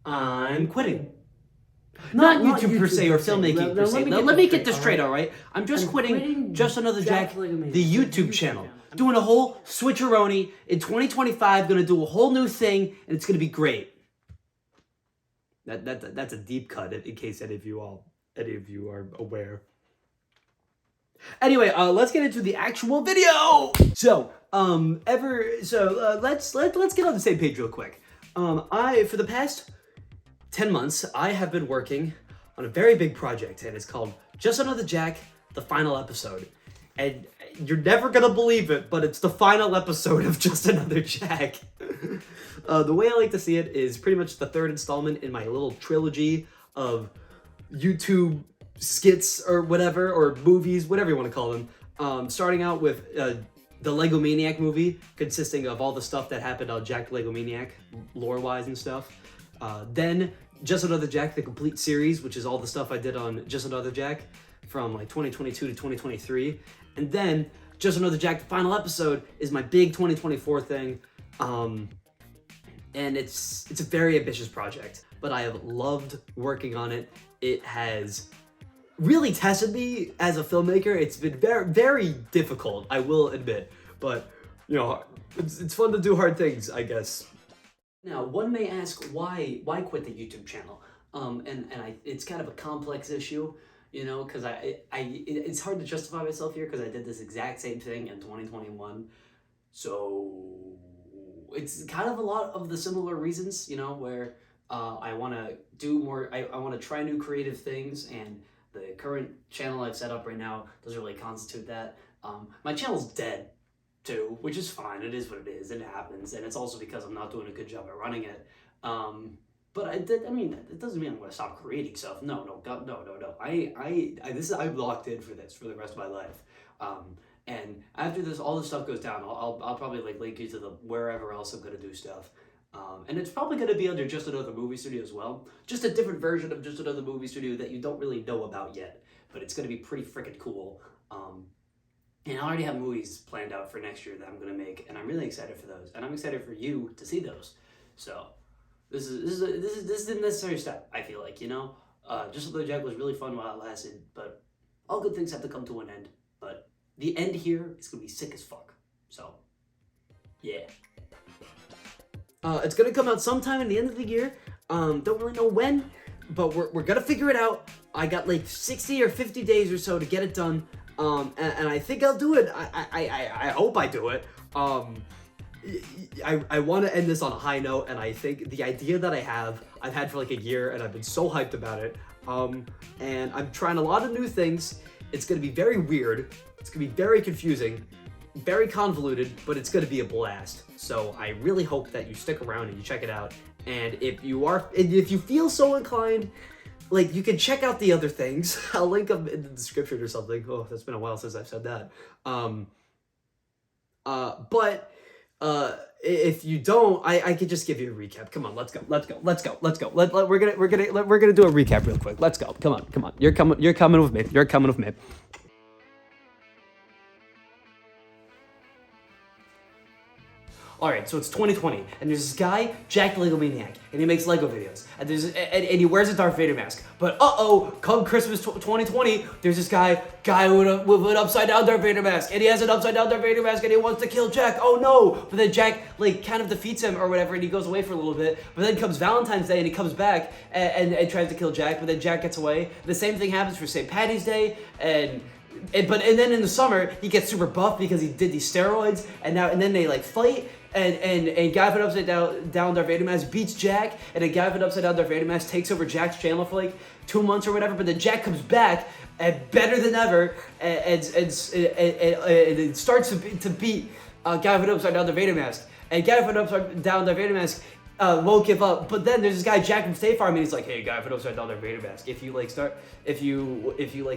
I'm quitting. Not YouTube per se or filmmaking per se. Let me get this straight, all right? I'm just quitting Just Another Jack, the YouTube channel. Doing a whole switcheroni in 2025. Gonna do a whole new thing, and it's gonna be great. That's a deep cut, in case any of you are aware. Anyway, let's get into the actual video. So, let's get on the same page real quick. For the past 10 months, I have been working on a very big project, and it's called Just Another Jack, the final episode. And you're never gonna believe it, but it's the final episode of Just Another Jack. The way I like to see it is pretty much the third installment in my little trilogy of YouTube skits or whatever, or movies, whatever you want to call them. Starting out with the Lego Maniac movie, consisting of all the stuff that happened on Jack the Lego Maniac, lore-wise and stuff. Then Just Another Jack, the complete series, which is all the stuff I did on Just Another Jack from like 2022 to 2023. And then Just Another Jack, the final episode, is my big 2024 thing. And it's a very ambitious project, but I have loved working on it. It has really tested me as a filmmaker. It's been very, very difficult, I will admit, but you know, it's fun to do hard things, I guess. Now, one may ask why quit the YouTube channel? It's kind of a complex issue, you know, because it's hard to justify myself here because I did this exact same thing in 2021. So it's kind of a lot of the similar reasons, you know, where I want to do more, I want to try new creative things, and the current channel I've set up right now doesn't really constitute that. My channel's dead too, which is fine. It is what it is. It happens, and it's also because I'm not doing a good job at running it. But it doesn't mean I'm going to stop creating stuff. No. I'm locked in for this for the rest of my life. And after this, all this stuff goes down, I'll probably like link you to the wherever else I'm going to do stuff. And it's probably going to be under Just Another Movie Studio as well. Just a different version of Just Another Movie Studio that you don't really know about yet. But it's going to be pretty freaking cool. And I already have movies planned out for next year that I'm going to make. And I'm really excited for those. And I'm excited for you to see those. So this is the necessary step, I feel like, you know. Just Another Jack was really fun while it lasted. But all good things have to come to an end. But the end here is going to be sick as fuck. So, yeah. It's gonna come out sometime in the end of the year. Don't really know when, but we're gonna figure it out. I got like 60 or 50 days or so to get it done. And I think I'll do it. I hope I do it. I want to end this on a high note, and I think the idea that I've had for like a year, and I've been so hyped about it. And I'm trying a lot of new things. It's gonna be very weird. It's gonna be very confusing, very convoluted, but it's gonna be a blast. So I really hope that you stick around and you check it out. And if you feel so inclined, like, you can check out the other things. I'll link them in the description or something. Oh, that's been a while since I've said that. If you don't, I could just give you a recap. Come on, let's go. We're gonna do a recap real quick. Let's go. Come on. You're coming with me. Alright, so it's 2020, and there's this guy, Jack the Lego Maniac, and he makes Lego videos, and he wears a Darth Vader mask. But come Christmas 2020, there's this guy with an upside down Darth Vader mask, and he has an upside down Darth Vader mask, and he wants to kill Jack. Oh no! But then Jack like kind of defeats him or whatever, and he goes away for a little bit. But then comes Valentine's Day, and he comes back and tries to kill Jack, but then Jack gets away. The same thing happens for St. Patty's Day, and then in the summer he gets super buff because he did these steroids, and then they like fight. And guy with an upside down Darth Vader mask beats Jack, and a guy with an upside down Darth Vader mask takes over Jack's channel for like 2 months or whatever. But then Jack comes back and better than ever, and starts to beat guy with an upside down Darth Vader mask. And guy with an upside down Darth Vader mask won't give up. But then there's this guy Jack from State Farm, and he's like, "Hey, guy with an upside down Darth Vader mask, if you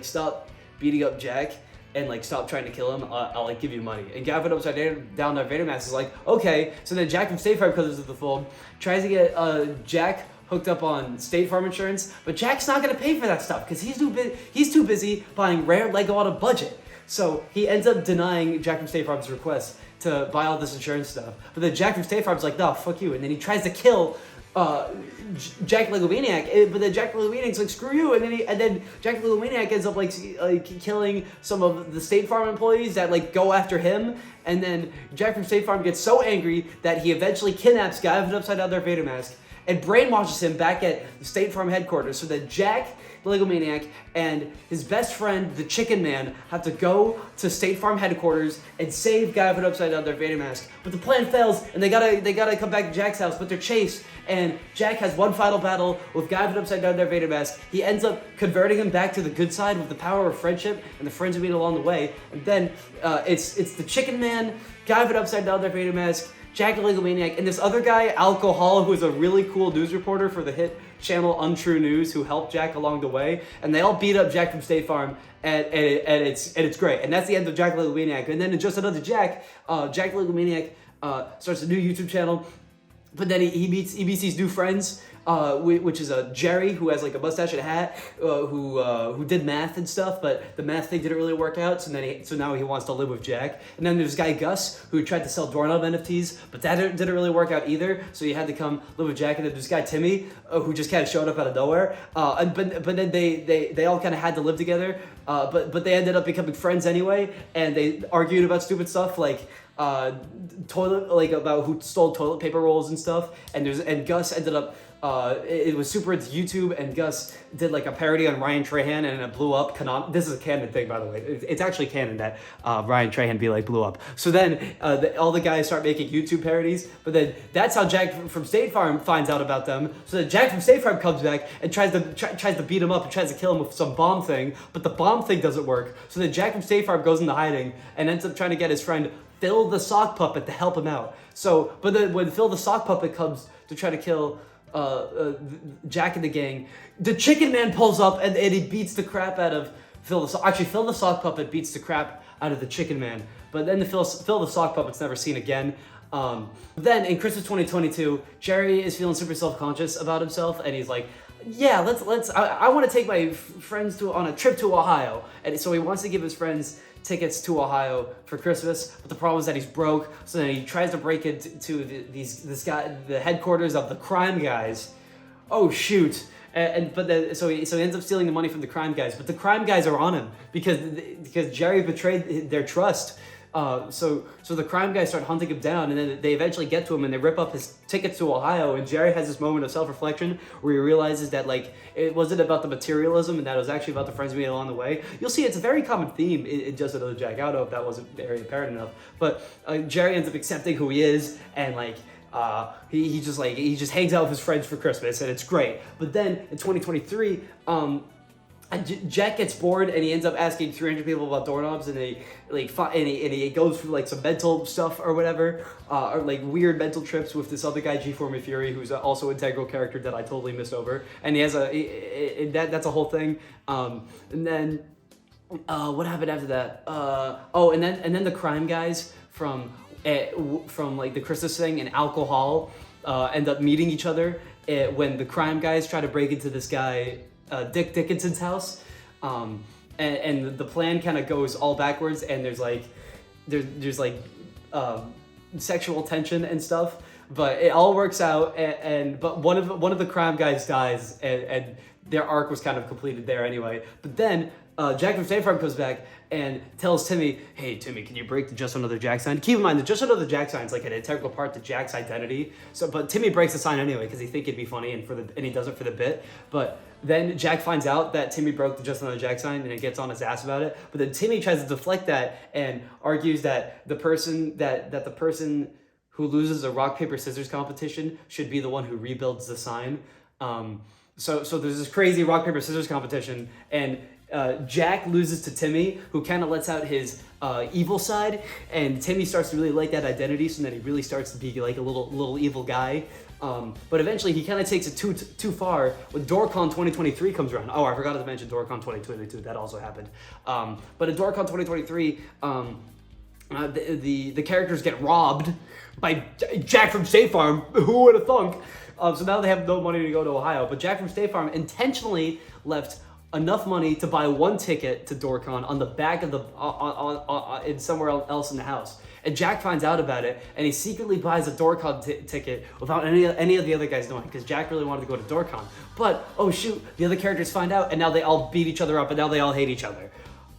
stop beating up Jack and like stop trying to kill him, I'll like give you money." And Gavin upside down Darth Vader mask is like, okay. So then Jack from State Farm comes into the fold, tries to get Jack hooked up on State Farm insurance, but Jack's not gonna pay for that stuff because he's too busy buying rare Lego on a budget. So he ends up denying Jack from State Farm's request to buy all this insurance stuff. But then Jack from State Farm's like, no, fuck you. And then he tries to kill Jack Legomaniac, but then Jack Legomaniac's like, screw you, and then Jack Legomaniac ends up like killing some of the State Farm employees that like go after him, and then Jack from State Farm gets so angry that he eventually kidnaps Guy with an upside down Darth Vader mask and brainwashes him back at the State Farm headquarters, so that Jack the Legomaniac and his best friend, the Chicken Man, have to go to State Farm headquarters and save Guy with an upside down Darth Vader mask. But the plan fails, and they gotta come back to Jack's house, but they're chased. And Jack has one final battle with Guy with an upside down Darth Vader mask. He ends up converting him back to the good side with the power of friendship and the friends he made along the way. And then it's the Chicken Man, Guy with an upside down Darth Vader mask, Jack the Legomaniac, and this other guy, Alcohol, who is a really cool news reporter for the hit channel Untrue News, who helped Jack along the way, and they all beat up Jack from State Farm, and it's great. And that's the end of Jack the Legomaniac. And then in Just Another Jack, Jack the Legomaniac starts a new YouTube channel, but then he meets these new friends, which is Jerry, who has like a mustache and a hat, who did math and stuff, but the math thing didn't really work out. So now he wants to live with Jack. And then there's guy Gus, who tried to sell doorknob NFTs, but that didn't really work out either. So he had to come live with Jack. And then there's guy Timmy, who just kind of showed up out of nowhere. But then they all kind of had to live together. But they ended up becoming friends anyway, and they argued about stupid stuff like about who stole toilet paper rolls and stuff. And Gus ended up. It was super into YouTube, and Gus did like a parody on Ryan Trahan, and it blew up. This is a canon thing, by the way. It's actually canon that Ryan Trahan blew up. So then all the guys start making YouTube parodies, but then that's how Jack from State Farm finds out about them. So then Jack from State Farm comes back and tries to beat him up and tries to kill him with some bomb thing, but the bomb thing doesn't work. So then Jack from State Farm goes into hiding and ends up trying to get his friend Phil the Sock Puppet to help him out. But then when Phil the Sock Puppet comes to try to kill Jack and the gang, the Chicken Man pulls up and he beats the crap out of Phil the Sock. Actually, Phil the Sock Puppet beats the crap out of the Chicken Man, but then Phil the Sock Puppet's never seen again. Then in Christmas 2022, Jerry is feeling super self-conscious about himself, and he's like, yeah, I want to take my friends on a trip to Ohio. And so he wants to give his friends tickets to Ohio for Christmas, but the problem is that he's broke. So then he tries to break into the headquarters of the crime guys. Oh shoot! So he ends up stealing the money from the crime guys, but the crime guys are on him because Jerry betrayed their trust. So the crime guys start hunting him down, and then they eventually get to him and they rip up his tickets to Ohio. And Jerry has this moment of self-reflection where he realizes that like it wasn't about the materialism, and that it was actually about the friends we made along the way. You'll see it's a very common theme in Just Another Jack. I don't know if that wasn't very apparent enough, but Jerry ends up accepting who he is, and like he just hangs out with his friends for Christmas, and it's great. But then in 2023, Jack gets bored and he ends up asking 300 people about doorknobs, and he goes through like some mental stuff or whatever, or like weird mental trips with this other guy G4 Fury, who's also an integral character that I totally missed over, and he has that's a whole thing. And then what happened after that? And then the crime guys from like the Christmas thing and Alcohol end up meeting each other when the crime guys try to break into this guy Dick Dickinson's house, and the plan kind of goes all backwards, and there's sexual tension and stuff, but it all works out, but one of the crime guys dies, and their arc was kind of completed there anyway. But then Jack from State Farm comes back and tells Timmy, hey Timmy, can you break the Just Another Jack sign? Keep in mind, the Just Another Jack sign is like an integral part to Jack's identity. But Timmy breaks the sign anyway because he thinks it'd be funny, and he does it for the bit. But then Jack finds out that Timmy broke the Just Another Jack sign, and it gets on his ass about it. But then Timmy tries to deflect that and argues that the person who loses a rock paper scissors competition should be the one who rebuilds the sign. So there's this crazy rock paper scissors competition, and Jack loses to Timmy, who kind of lets out his evil side, and Timmy starts to really like that identity, so then he really starts to be like a little evil guy. But eventually he kind of takes it too far when DoorCon 2023 comes around. Oh, I forgot to mention DoorCon 2022. That also happened. But at DoorCon 2023, the characters get robbed by Jack from State Farm. Who would have thunk? So now they have no money to go to Ohio. But Jack from State Farm intentionally left enough money to buy one ticket to DoorCon on the back of in somewhere else in the house. And Jack finds out about it, and he secretly buys a DoorCon ticket without any of the other guys knowing, because Jack really wanted to go to DoorCon. But, oh shoot, the other characters find out, and now they all beat each other up, and now they all hate each other.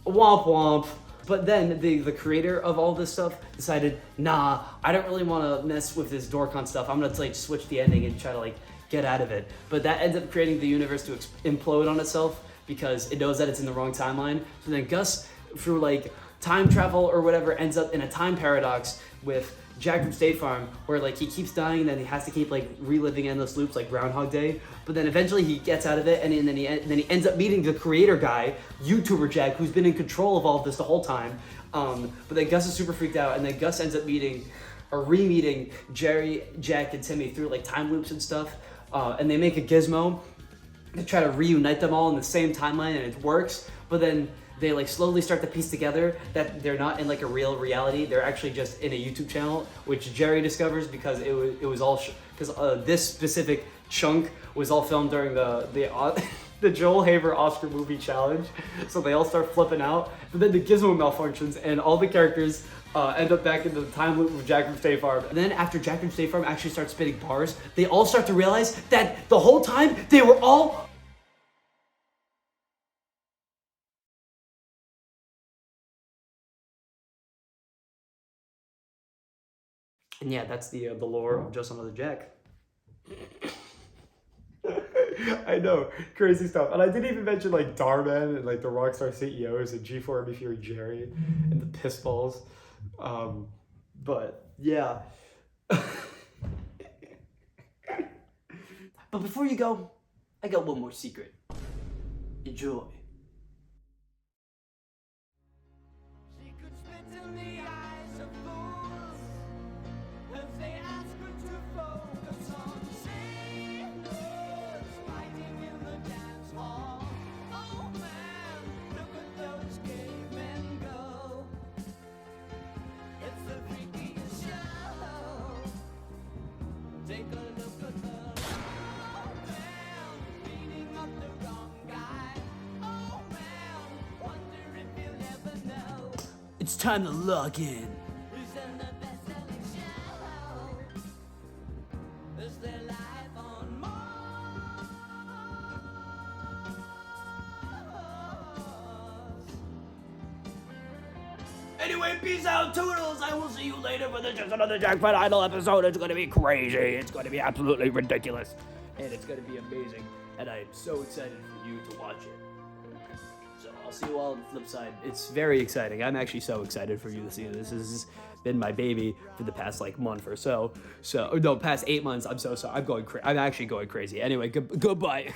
Womp womp. But then the creator of all this stuff decided, nah, I don't really want to mess with this DoorCon stuff. I'm gonna like switch the ending and try to like get out of it. But that ends up creating the universe to implode on itself because it knows that it's in the wrong timeline. So then Gus, through like time travel or whatever, ends up in a time paradox with Jack from State Farm, where like he keeps dying and then he has to keep like reliving endless loops like Groundhog Day. But then eventually he gets out of it, and then he ends up meeting the creator guy, YouTuber Jack, who's been in control of all of this the whole time. But then Gus is super freaked out, and then Gus ends up re-meeting Jerry, Jack, and Timmy through like time loops and stuff. And they make a gizmo to try to reunite them all in the same timeline, and it works. But then they like slowly start to piece together that they're not in like a real reality. They're actually just in a YouTube channel, which Jerry discovers because it was all because this specific chunk was all filmed during the Joel Haver Oscar movie challenge. So they all start flipping out. But then the gizmo malfunctions, and all the characters end up back in the time loop with Jack from State Farm. And then after Jack from State Farm actually starts spitting bars, they all start to realize that the whole time they were all. And yeah, that's the lore of Just Another Jack. I know, crazy stuff. And I didn't even mention like Darman and like the Rockstar CEOs and G4 Fury Jerry and the Pissballs. But yeah. But before you go, I got one more secret. Enjoy. It's time to log in. Anyway, peace out, Toodles. I will see you later for the Just Another Jackpot Idol episode. It's going to be crazy. It's going to be absolutely ridiculous. And it's going to be amazing. And I'm so excited for you to watch it. So I'll see you all on the flip side. It's very exciting. I'm actually so excited for you to see it. This has been my baby for the past like month or so. No, past 8 months. I'm so sorry. I'm actually going crazy. Anyway, goodbye.